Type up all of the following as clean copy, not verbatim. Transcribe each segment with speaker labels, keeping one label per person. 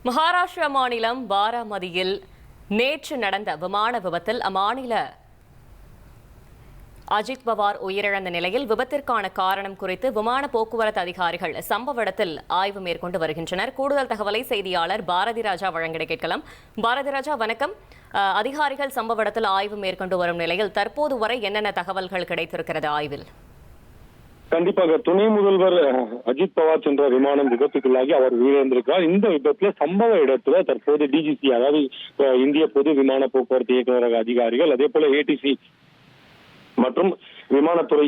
Speaker 1: மகாராஷ்டிரா மாநிலம் பாராமதியில் நேற்று நடந்த விமான விபத்தில் அம்மாநில அஜித் பவார் உயிரிழந்த நிலையில் விபத்திற்கான காரணம் குறித்து விமான போக்குவரத்து அதிகாரிகள் சம்பவ இடத்தில் ஆய்வு மேற்கொண்டு வருகின்றனர். கூடுதல் தகவலை செய்தியாளர் பாரதி ராஜா வழங்கிட கேட்கலாம். பாரதி ராஜா, வணக்கம். அதிகாரிகள் சம்பவ இடத்தில் ஆய்வு மேற்கொண்டு வரும் நிலையில் தற்போது வரை என்னென்ன தகவல்கள் கிடைத்திருக்கிறது ஆய்வில்?
Speaker 2: கண்டிப்பாக துணை முதல்வர் அஜித் பவார் சென்ற விமானம் விபத்துக்குள்ளாகி அவர் உயிரிழந்திருக்கிறார். இந்த விபத்துல சம்பவ இடத்துல தற்போது டிஜிசி, அதாவது இந்திய பொது விமான போக்குவரத்து இயக்குநரக அதிகாரிகள், அதே போல ஏடிசி மற்றும் விமானத்துறை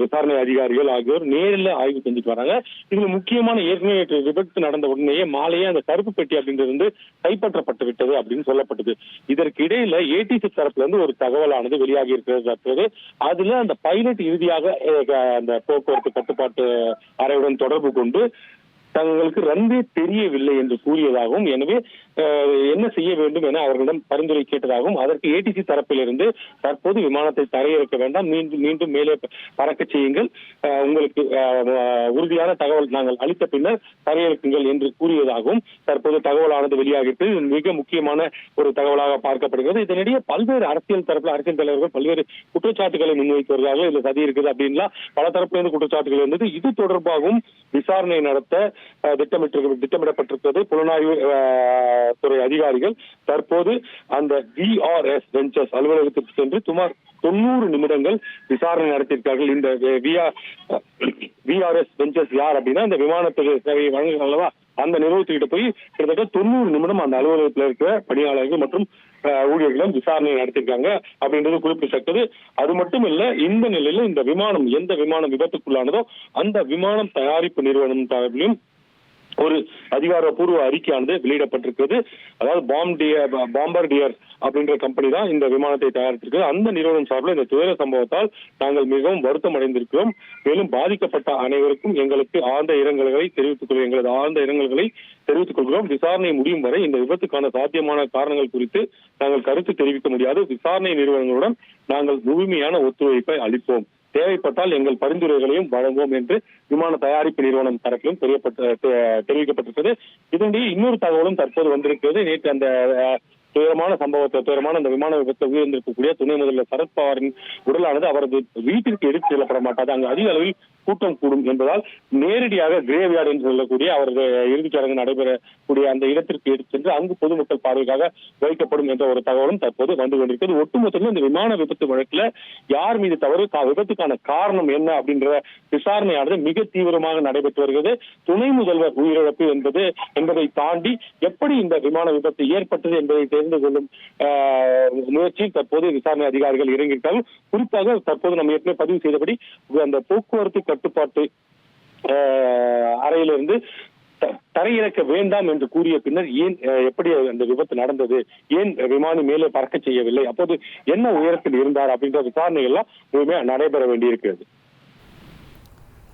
Speaker 2: விசாரணை அதிகாரிகள் ஆகியோர் நேரில் ஆய்வு செஞ்சுட்டு வராங்க. இதுல முக்கியமான ஏற்கனவே விபத்து நடந்த உடனேயே மாலையே அந்த கருப்பு பெட்டி அப்படின்றது கைப்பற்றப்பட்டு விட்டது அப்படின்னு சொல்லப்பட்டது. இதற்கு இடையில ஏடிசி தரப்புல இருந்து ஒரு தகவலானது வெளியாகி இருக்கிறது தற்போது. அதுல அந்த பைலட் இறுதியாக அந்த போக்குவரத்து கட்டுப்பாட்டு அறையுடன் தொடர்பு கொண்டு தங்களுக்கு ரன்வே தெரியவில்லை என்று கூறியதாகவும், எனவே என்ன செய்ய வேண்டும் என அவர்களிடம் பரிந்துரை கேட்டதாகவும், அதற்கு ஏடிசி தரப்பிலிருந்து தற்போது விமானத்தை தரையிறக்க வேண்டாம், மீண்டும் மேலே பறக்க செய்யுங்கள், உங்களுக்கு உறுதியான தகவல் நாங்கள் அளித்த பின்னர் தரையிறக்குங்கள் என்று கூறியதாகவும் தற்போது தகவலானது வெளியாகிட்டு மிக முக்கியமான ஒரு தகவலாக பார்க்கப்படுகிறது. இதனிடையே பல்வேறு அரசியல் தரப்பில் அரசியல் தலைவர்கள் பல்வேறு குற்றச்சாட்டுகளை முன்வைத்து வருகிறார்கள். இதுல சதி இருக்குது அப்படின்லாம் பல தரப்பிலிருந்து குற்றச்சாட்டுகள் இருந்தது. இது தொடர்பாகவும் விசாரணை நடத்த திட்டமிடப்பட்டிருக்கிறது. புலனாய்வு துறை அதிகாரிகள் தற்போது அந்த விஆர்எஸ் வெஞ்சர்ஸ் அலுவலகத்திற்கு சென்று சுமார் 90 நிமிடங்கள் விசாரணை நடத்தியிருக்கார்கள். இந்த விஆர்எஸ் வெஞ்சர்ஸ் யார் அப்படின்னா, இந்த விமானத்துறை சேவையை வழங்குகிறாங்களா அந்த நிறுவனத்துக்கிட்ட போய் கிட்டத்தட்ட 90 நிமிடம் அந்த அலுவலகத்தில் இருக்கிற பணியாளர்கள் மற்றும் ஊழியர்களும் விசாரணை நடத்திருக்காங்க அப்படின்றது குறிப்பிடத்தக்கது. அது மட்டும் இல்ல, இந்த நிலையில இந்த விமானம் எந்த விமானம் விபத்துக்குள்ளானதோ அந்த விமானம் தயாரிப்பு நிறுவனம் சார்பிலும் ஒரு அதிகாரப்பூர்வ அறிக்கையானது வெளியிடப்பட்டிருக்கிறது. அதாவது பாம்பர்டியர் அப்படின்ற கம்பெனி தான் இந்த விமானத்தை தயாரித்திருக்கு. அந்த நிறுவனம் சார்பில் இந்த துயர சம்பவத்தால் நாங்கள் மிகவும் வருத்தம் அடைந்திருக்கிறோம். மேலும் பாதிக்கப்பட்ட அனைவருக்கும் எங்களுக்கு ஆழ்ந்த இரங்கல்களை தெரிவித்துக் கொள்கிறோம். விசாரணை முடியும் வரை இந்த விபத்துக்கான சாத்தியமான காரணங்கள் குறித்து நாங்கள் கருத்து தெரிவிக்க முடியாது. விசாரணை நிறுவனங்களுடன் நாங்கள் முழுமையான ஒத்துழைப்பை அளிப்போம், தேவைப்பட்டால் எங்கள் பரிந்துரைகளையும் வழங்குவோம் என்று விமான தயாரிப்பு நிறுவனம் தரப்பிலும் தெரிவிக்கப்பட்டிருக்கிறது. இதனிடையே இன்னொரு தகவலும் தற்போது வந்திருக்கிறது. நேற்று அந்த துயரமான அந்த விமான விபத்தை உயிரிழந்திருக்கக்கூடிய துணை முதல்வர் சரத்பவாரின் உடலானது அவரது வீட்டிற்கு எடுத்து செல்லப்பட மாட்டாது. அங்கு அதிக அளவில் கூட்டம் கூடும் என்பதால் நேரடியாக கிரேவ்யார்டு என்று சொல்லக்கூடிய அவரது இறுதிச் சடங்கு நடைபெறக்கூடிய அந்த இடத்திற்கு எடுத்து சென்று அங்கு பொதுமக்கள் பார்வைக்காக வைக்கப்படும் என்ற ஒரு தகவலும் தற்போது வந்து கொண்டிருக்கிறது. ஒட்டுமொத்தத்தில் இந்த விமான விபத்து வழக்குல யார் மீது தவறு, விபத்துக்கான காரணம் என்ன அப்படின்ற விசாரணையானது மிக தீவிரமாக நடைபெற்று வருகிறது. துணை முதல்வர் உயிரிழப்பு என்பதை தாண்டி எப்படி இந்த விமான விபத்து ஏற்பட்டது என்பதை தெரிந்து கொள்ளும் முயற்சியில் தற்போது விசாரணை அதிகாரிகள் இறங்கியிருக்கார்கள். குறிப்பாக தற்போது நம்ம ஏற்கனவே பதிவு செய்தபடி அந்த போக்குவரத்து கட்டுப்பாட்டு அறையிலிருந்து தரையிறக்க வேண்டாம் என்று கூறிய பின்னர் ஏன் எப்படி அந்த விபத்து நடந்தது, ஏன் விமானி மேலே பறக்க செய்யவில்லை, அப்போது என்ன உயரத்தில் இருந்தார் அப்படின்ற விசாரணை எல்லாம் முழுமையாக நடைபெற வேண்டியிருக்கிறது.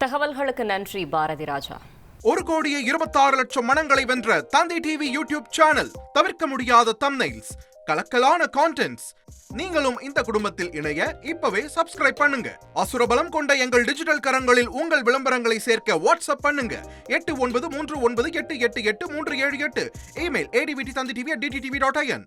Speaker 1: தகவல்களுக்கு நன்றி பாரதி ராஜா.
Speaker 3: 1,26,00,000 மனங்களை வென்ற தந்தை டிவி யூடியூப் சேனல். தவிர்க்க முடியாத தம்ப்நெயில்ஸ், கலக்கலான கான்டென்ட்ஸ். நீங்களும் இந்த குடும்பத்தில் இணைய இப்பவே சப்ஸ்கிரைப் பண்ணுங்க. அசுரபலம் கொண்ட எங்கள் டிஜிட்டல் கரங்களில் உங்கள் விளம்பரங்களை சேர்க்க வாட்ஸ்அப் பண்ணுங்க. 8939888838. Email advtv@dttv.in.